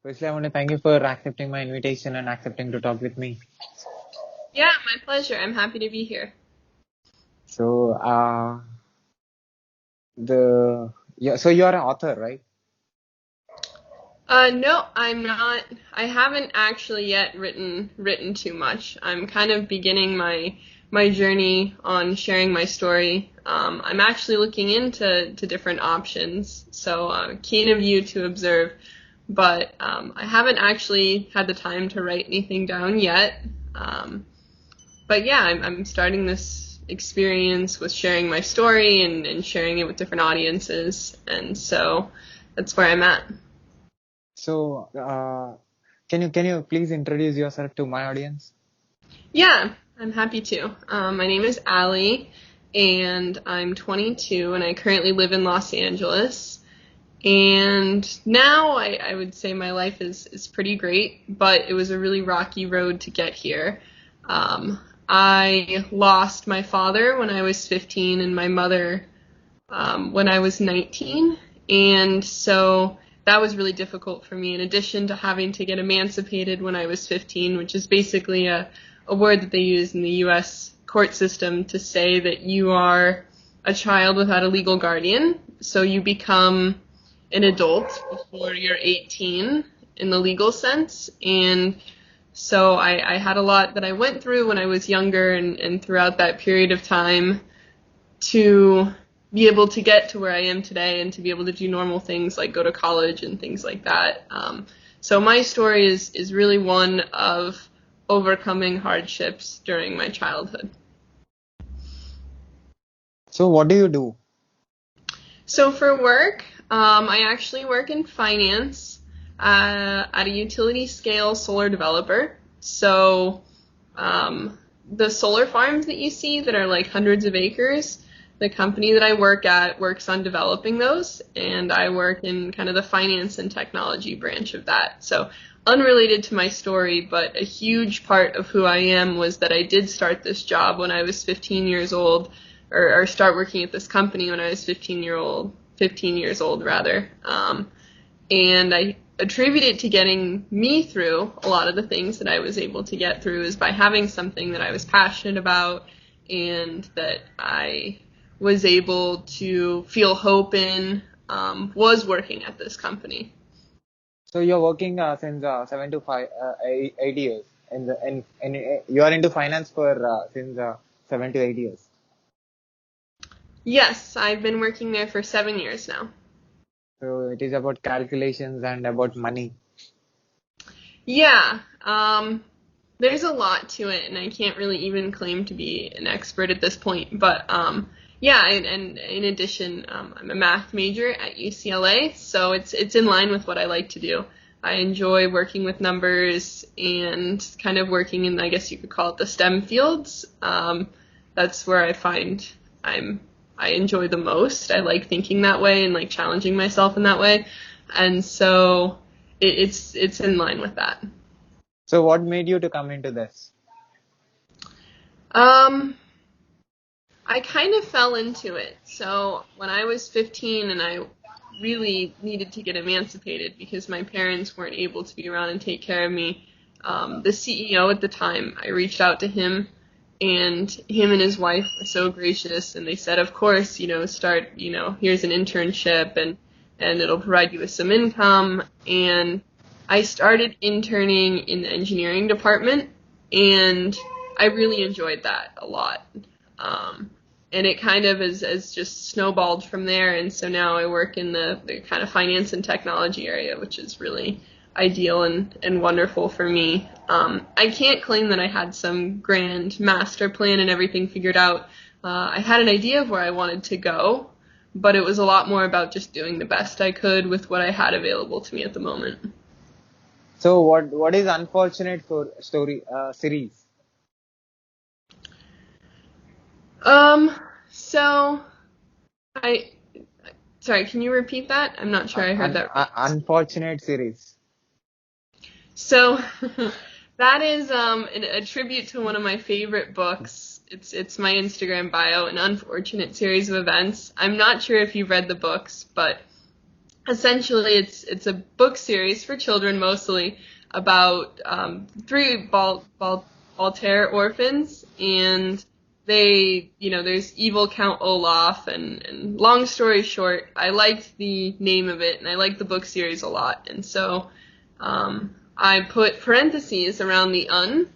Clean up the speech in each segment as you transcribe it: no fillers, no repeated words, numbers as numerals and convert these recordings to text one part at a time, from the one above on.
Firstly, I want to thank you for accepting my invitation and accepting to talk with me. Yeah, my pleasure. I'm happy to be here. So, so you're an author, right? No, I'm not. I haven't actually yet written too much. I'm kind of beginning my journey on sharing my story. I'm actually looking into different options, so keen of you to observe. But I haven't actually had the time to write anything down yet. Um, but yeah, I'm starting this experience with sharing my story and sharing it with different audiences, and so that's where I'm at. So, can you please introduce yourself to my audience? Yeah, I'm happy to. My name is Allie, and I'm 22, and I currently live in Los Angeles. And now I would say my life is pretty great, but it was a really rocky road to get here. I lost my father when I was 15 and my mother when I was 19. And so that was really difficult for me, in addition to having to get emancipated when I was 15, which is basically a word that they use in the U.S. court system to say that you are a child without a legal guardian. So you become an adult before you're 18 in the legal sense. And so I had a lot that I went through when I was younger and throughout that period of time to be able to get to where I am today and to be able to do normal things like go to college and things like that. So my story is really one of overcoming hardships during my childhood. So, what do you do? So for work, I actually work in finance at a utility scale solar developer. So the solar farms that you see that are like hundreds of acres, the company that I work at works on developing those, and I work in kind of the finance and technology branch of that. So unrelated to my story, but a huge part of who I am was that I did start this job when I was 15 years old, or start working at this company when I was 15 years old rather. And I attribute it to getting me through a lot of the things that I was able to get through is by having something that I was passionate about and that I was able to feel hope in, was working at this company. So, you're working since 7 to 8 years, and you are into finance for since 7 to 8 years. Yes, I've been working there for 7 years now. So, it is about calculations and about money. Yeah, there's a lot to it, and I can't really even claim to be an expert at this point. But yeah, and in addition, I'm a math major at UCLA, so it's in line with what I like to do. I enjoy working with numbers and kind of working in, I guess you could call it the STEM fields. That's where I find I'm I enjoy the most. I like thinking that way and like challenging myself in that way, and so it's in line with that. So, what made you to come into this? Um, I kind of fell into it. So when I was 15 and I really needed to get emancipated because my parents weren't able to be around and take care of me, the CEO at the time, I reached out to him, and him and his wife were so gracious, and they said, of course, start, here's an internship, and it'll provide you with some income. And I started interning in the engineering department, and I really enjoyed that a lot. Um, and it kind of has just snowballed from there. And so now I work in the kind of finance and technology area, which is really ideal and wonderful for me. I can't claim that I had some grand master plan and everything figured out. I had an idea of where I wanted to go, but it was a lot more about just doing the best I could with what I had available to me at the moment. So, what is unfortunate for story series? Um, so I, sorry, can you repeat that? I'm not sure I heard that right. Unfortunate series. So that is a tribute to one of my favorite books. It's my Instagram bio, An Unfortunate Series of Events. I'm not sure if you've read the books, but essentially it's a book series for children mostly about three Voltaire orphans, and they, there's evil Count Olaf, and long story short, I liked the name of it, and I liked the book series a lot, and so I put parentheses around the un,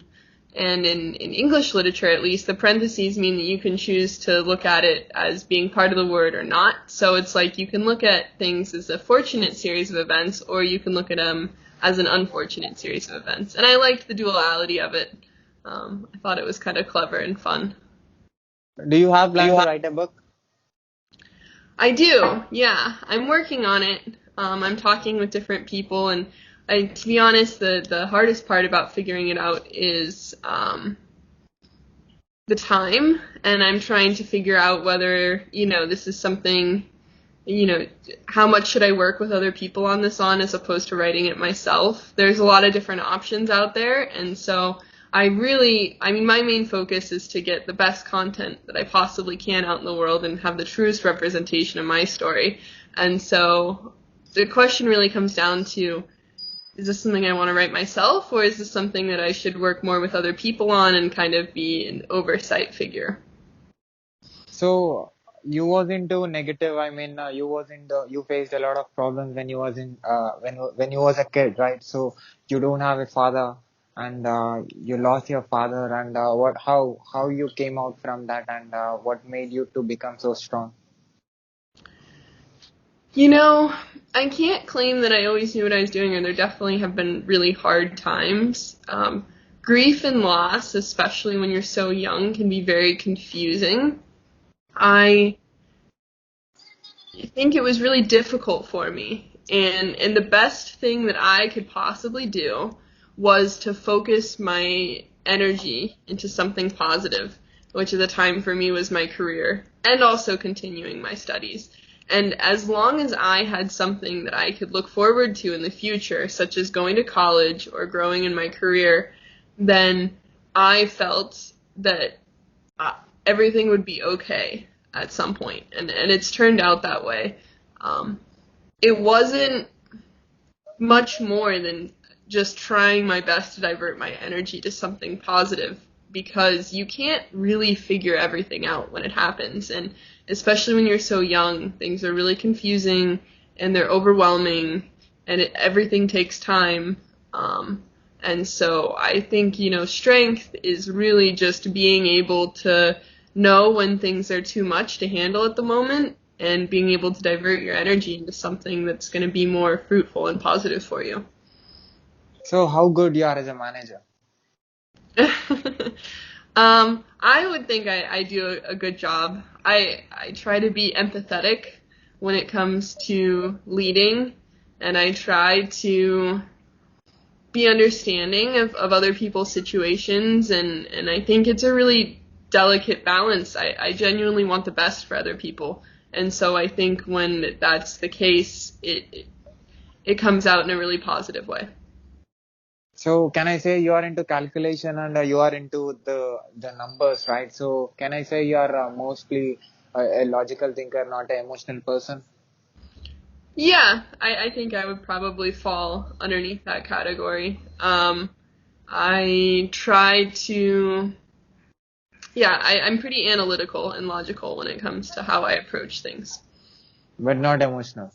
and in English literature at least, the parentheses mean that you can choose to look at it as being part of the word or not. So it's like you can look at things as a fortunate series of events, or you can look at them as an unfortunate series of events. And I liked the duality of it. I thought it was kind of clever and fun. Do you have plan to write a book? I do, yeah. I'm working on it. I'm talking with different people, and to be honest, the hardest part about figuring it out is the time, and I'm trying to figure out whether, this is something, how much should I work with other people on this as opposed to writing it myself. There's a lot of different options out there, and so my main focus is to get the best content that I possibly can out in the world and have the truest representation of my story. And so the question really comes down to, is this something I want to write myself, or is this something that I should work more with other people on and kind of be an oversight figure? So you was into negative. You faced a lot of problems when you was when you was a kid, right? So you don't have a father, and you lost your father, and how you came out from that, and what made you to become so strong? I can't claim that I always knew what I was doing, and there definitely have been really hard times. Grief and loss, especially when you're so young, can be very confusing. I think it was really difficult for me, and the best thing that I could possibly do was to focus my energy into something positive, which at the time for me was my career, and also continuing my studies. And as long as I had something that I could look forward to in the future, such as going to college or growing in my career, then I felt that everything would be okay at some point. And it's turned out that way. It wasn't much more than just trying my best to divert my energy to something positive, because you can't really figure everything out when it happens. And especially when you're so young, things are really confusing and they're overwhelming, and everything takes time. And so I think, strength is really just being able to know when things are too much to handle at the moment, and being able to divert your energy into something that's going to be more fruitful and positive for you. So how good you are as a manager? I would think I do a good job. I try to be empathetic when it comes to leading, and I try to be understanding of other people's situations, and I think it's a really delicate balance. I genuinely want the best for other people, and so I think when that's the case, it comes out in a really positive way. So can I say you are into calculation, and you are into the numbers, right? So can I say you are mostly a logical thinker, not an emotional person? Yeah, I think I would probably fall underneath that category. I try to, I'm pretty analytical and logical when it comes to how I approach things. But not emotional.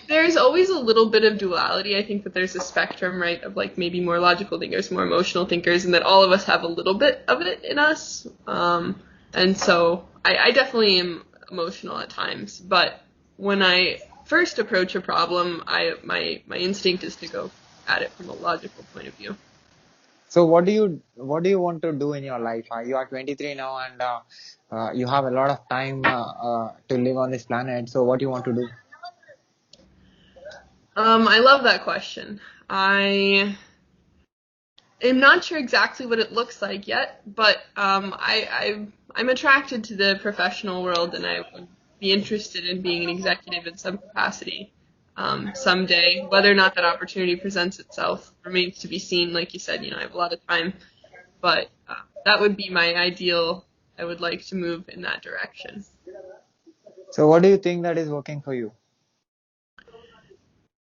There's always a little bit of duality. I think that there's a spectrum, right, of like maybe more logical thinkers, more emotional thinkers, and that all of us have a little bit of it in us. And so I definitely am emotional at times, but when I first approach a problem, my instinct is to go at it from a logical point of view. So what do you want to do in your life? You are 23 now, and you have a lot of time to live on this planet. So what do you want to do? I love that question. I am not sure exactly what it looks like yet, but I'm attracted to the professional world, and I would be interested in being an executive in some capacity someday. Whether or not that opportunity presents itself remains to be seen. Like you said, I have a lot of time, but that would be my ideal. I would like to move in that direction. So what do you think that is working for you?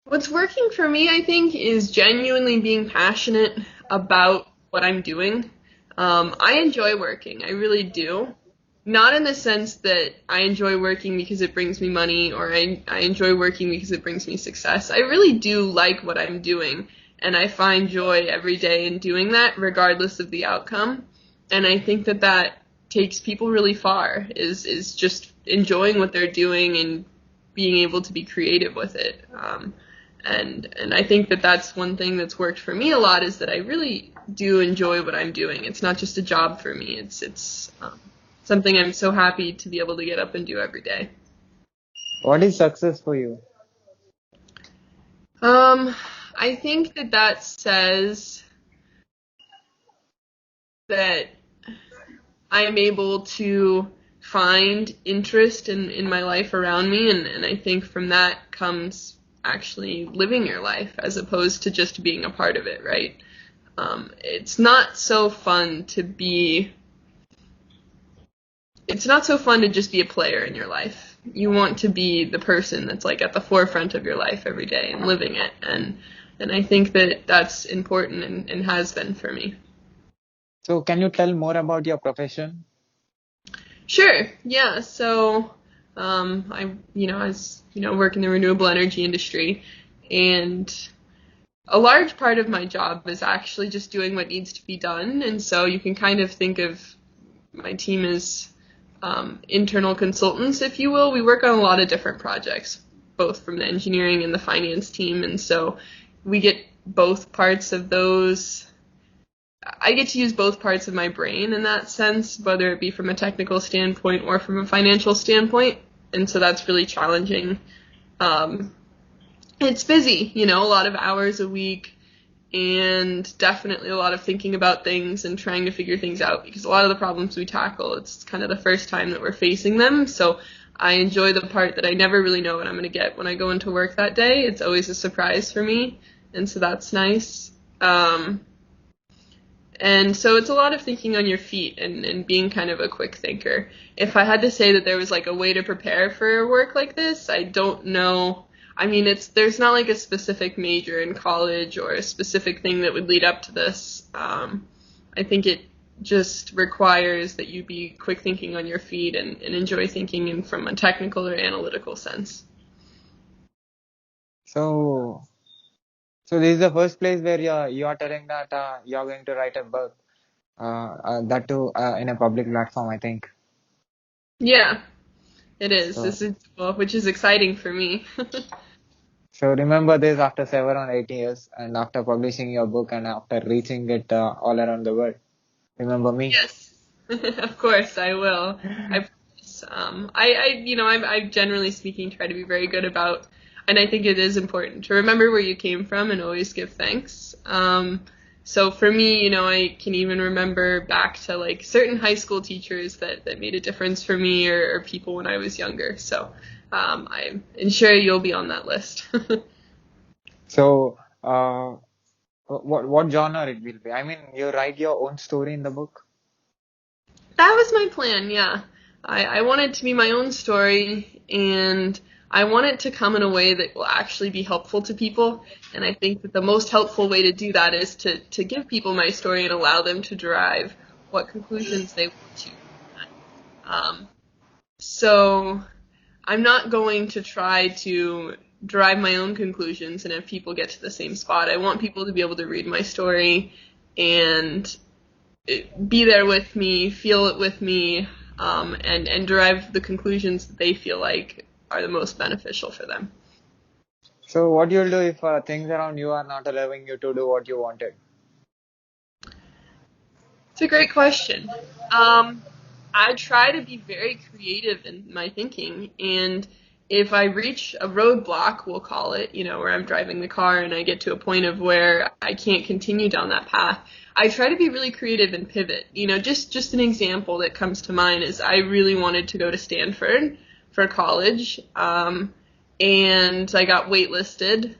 What's working for me, I think, is genuinely being passionate about what I'm doing. I enjoy working, I really do. Not in the sense that I enjoy working because it brings me money or I enjoy working because it brings me success. I really do like what I'm doing, and I find joy every day in doing that, regardless of the outcome. And I think that that takes people really far, is just enjoying what they're doing and being able to be creative with it. And I think that that's one thing that's worked for me a lot is that I really do enjoy what I'm doing. It's not just a job for me. It's something I'm so happy to be able to get up and do every day. What is success for you? Um, I think that that says that I'm able to find interest in my life around me, and I think from that comes actually living your life as opposed to just being a part of it, right? It's not so fun to be, it's not so fun to just be a player in your life. You want to be the person that's like at the forefront of your life every day and living it. And I think that that's important and has been for me. So can you tell more about your profession? Sure. Yeah. So, I work in the renewable energy industry, and a large part of my job is actually just doing what needs to be done. And so you can kind of think of my team as internal consultants, if you will. We work on a lot of different projects, both from the engineering and the finance team. And so we get both parts of those. I get to use both parts of my brain in that sense, whether it be from a technical standpoint or from a financial standpoint. And so that's really challenging. Um, it's busy, a lot of hours a week, and definitely a lot of thinking about things and trying to figure things out because a lot of the problems we tackle, it's kind of the first time that we're facing them. So I enjoy the part that I never really know what I'm going to get when I go into work that day. It's always a surprise for me, and so that's nice. And so it's a lot of thinking on your feet and being kind of a quick thinker. If I had to say that there was like a way to prepare for work like this, I don't know. I mean, there's not like a specific major in college or a specific thing that would lead up to this. I think it just requires that you be quick thinking on your feet and enjoy thinking in from a technical or analytical sense. So so this is the first place where you are telling that you're going to write a book. That too in a public platform, I think. Yeah, it is. So This is well, which is exciting for me. so remember this after 7 or 8 years, and after publishing your book and after reaching it all around the world. Remember me. Yes, of course I will. I promise. I generally speaking try to be very good about, and I think it is important to remember where you came from and always give thanks. So for me, I can even remember back to like certain high school teachers that made a difference for me or people when I was younger. So I'm sure you'll be on that list. So what genre it will be? I mean, you write your own story in the book. That was my plan, yeah. I want it to be my own story, and I want it to come in a way that will actually be helpful to people. And I think that the most helpful way to do that is to give people my story and allow them to derive what conclusions they want to. Um, so I'm not going to try to derive my own conclusions and have people get to the same spot. I want people to be able to read my story and be there with me, feel it with me, and derive the conclusions that they feel like are the most beneficial for them. So what you'll do if things around you are not allowing you to do what you wanted? It's a great question. I try to be very creative in my thinking, and if I reach a roadblock, we'll call it, where I'm driving the car and I get to a point of where I can't continue down that path, I try to be really creative and pivot. Just an example that comes to mind is I really wanted to go to Stanford for college, and I got waitlisted,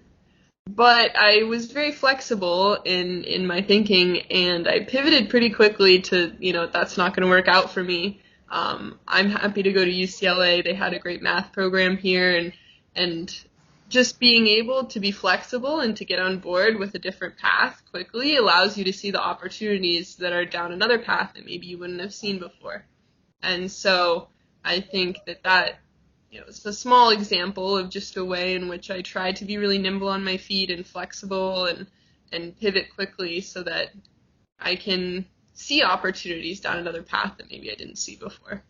but I was very flexible in my thinking, and I pivoted pretty quickly to, that's not going to work out for me. I'm happy to go to UCLA. They had a great math program here, and just being able to be flexible and to get on board with a different path quickly allows you to see the opportunities that are down another path that maybe you wouldn't have seen before. And so I think that it's a small example of just a way in which I try to be really nimble on my feet and flexible and pivot quickly so that I can see opportunities down another path that maybe I didn't see before.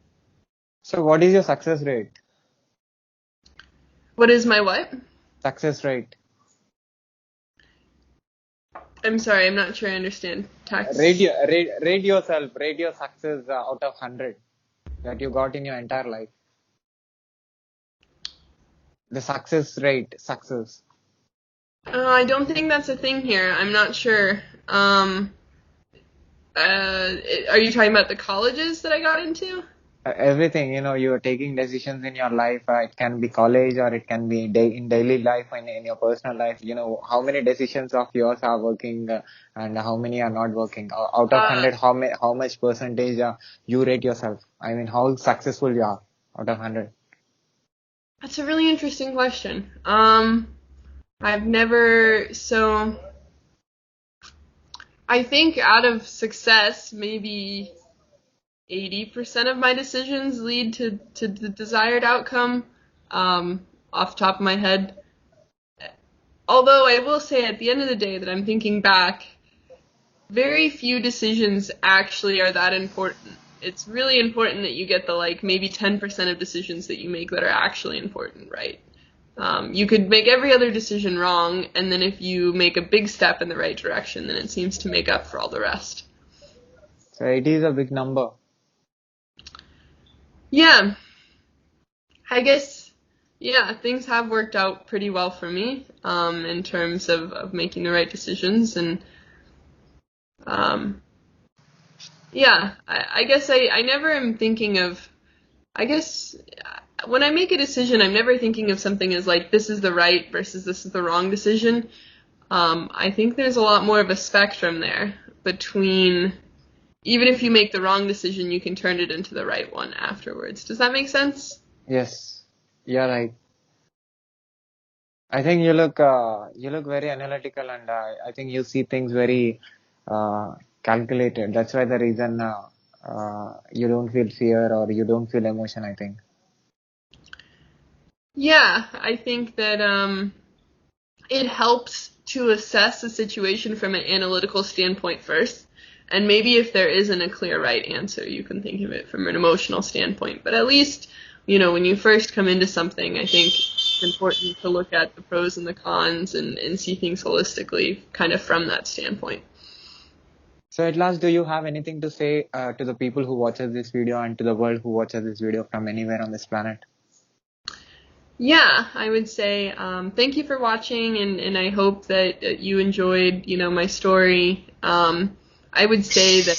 So what is your success rate? What is my what? Success rate. I'm sorry, I'm not sure I understand Rate, tax. rate yourself, rate your success out of 100 that you got in your entire life. The success rate, success. I don't think that's a thing here. I'm not sure. Are you talking about the colleges that I got into? Everything, you are taking decisions in your life. It can be college or it can be in daily life and in your personal life. How many decisions of yours are working and how many are not working. Out of Uh, 100, how much percentage you rate yourself? I mean, how successful you are out of 100? that's a really interesting question. I've never, so I think out of success, maybe 80% of my decisions lead to the desired outcome, off the top of my head. Although I will say at the end of the day that I'm thinking back, very few decisions actually are that important. It's really important that you get the maybe 10% of decisions that you make that are actually important, right? You could make every other decision wrong, and then if you make a big step in the right direction, then it seems to make up for all the rest. So it is a big number. Yeah, I guess, yeah, things have worked out pretty well for me in terms of making the right decisions. And um, yeah, I guess I never am thinking of, I guess when I make a decision, I'm never thinking of something as this is the right versus this is the wrong decision. I think there's a lot more of a spectrum there between, even if you make the wrong decision, you can turn it into the right one afterwards. Does that make sense? Yes, you're right. I think you look very analytical and I think you see things very calculated. That's why the reason you don't feel fear or you don't feel emotion, I think. Yeah, I think that it helps to assess a situation from an analytical standpoint first. And maybe if there isn't a clear right answer, you can think of it from an emotional standpoint. But at least, when you first come into something, I think it's important to look at the pros and the cons and see things holistically, kind of from that standpoint. So at last, do you have anything to say to the people who watches this video and to the world who watches this video from anywhere on this planet? Yeah, I would say thank you for watching, and I hope that you enjoyed, my story. I would say that,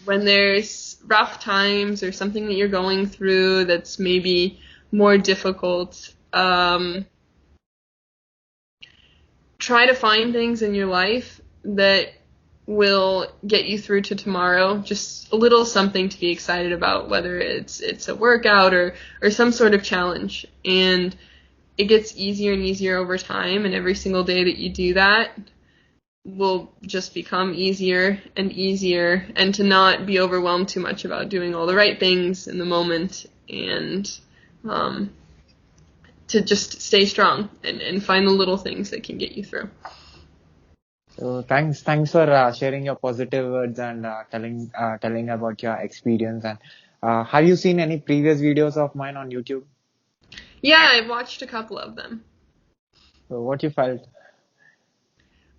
when there's rough times or something that you're going through that's maybe more difficult, try to find things in your life that will get you through to tomorrow. Just a little something to be excited about, whether it's a workout or some sort of challenge. And it gets easier and easier over time, and every single day that you do that will just become easier and easier, and to not be overwhelmed too much about doing all the right things in the moment, and to just stay strong and find the little things that can get you through. So thanks for sharing your positive words and telling about your experience. And have you seen any previous videos of mine on YouTube? Yeah, I've watched a couple of them. So what you felt?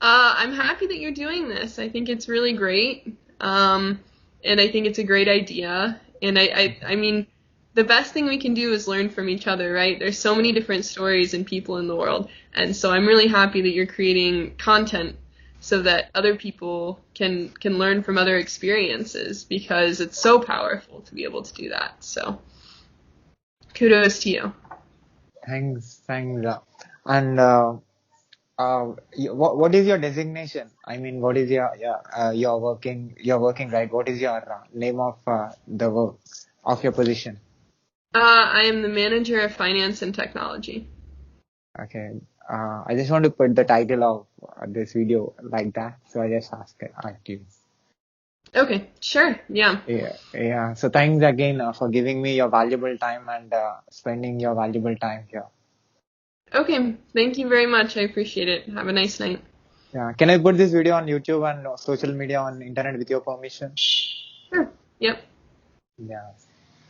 I'm happy that you're doing this. I think it's really great. And I think it's a great idea. And I mean, the best thing we can do is learn from each other, right? There's so many different stories and people in the world. And so I'm really happy that you're creating content so that other people can learn from other experiences, because it's so powerful to be able to do that. So kudos to you. Thanks. And what is your designation? I mean, what is your you're working right? What is your name of the work? of your position? I am the manager of finance and technology. Okay. I just want to put the title of this video like that, so I just asked you. Okay, sure. Yeah. Yeah, yeah. So thanks again for giving me your valuable time and spending your valuable time here. Okay, thank you very much. I appreciate it. Have a nice night. Yeah. Can I put this video on YouTube and social media on internet with your permission? Sure. Yep. Yeah.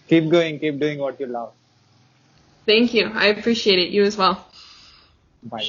Keep going. Keep doing what you love. Thank you. I appreciate it. You as well. Bye.